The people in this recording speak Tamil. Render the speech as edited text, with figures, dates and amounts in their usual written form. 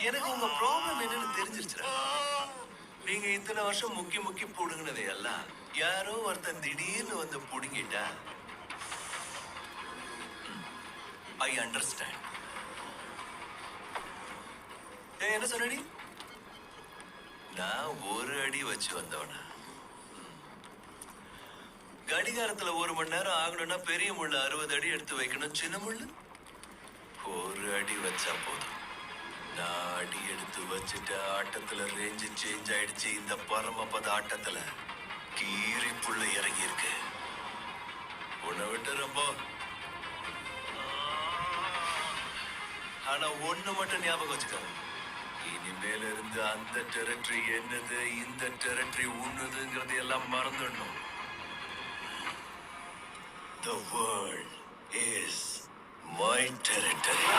எனக்கு உங்க ப்ராப்ளம் என்னன்னு தெரிஞ்சிருச்சுடா. நீங்க இத்தனை வருஷம் முக்கி முக்கி புடுங்கினதை எல்லாம் யாரோ ஒருத்தன் திடீர்னு வந்து புடுங்கிட்டா ஐ அண்டர்ஸ்டாண்ட். என்ன சொன்னடி? நான் ஒரு அடி வச்சு வந்தவனா? கடிகாரத்துல 1 மணி நேரம் ஆகணும்னா பெரிய முள்ள 60 அடி எடுத்து வைக்கணும். சின்ன முள்ளு ஒரு அடி வச்சா போதும். நான் அடி எடுத்து வச்சுட்டு ஆட்டத்துல ரேஞ்சு சேஞ்ச் ஆயிடுச்சு. இந்த பரமபத ஆட்டத்துல கீரி புள்ள இறங்கி இருக்கு. உன்னை விட்டு ரொம்ப. ஆனா ஒண்ணு மட்டும் ஞாபகம் வச்சுக்க, இனிமேல இருந்து அந்த டெரிட்டரி என்னது, இந்த டெரிட்டரி உன்னதுங்கிறது எல்லாம் மறந்துடணும். The world is my territory.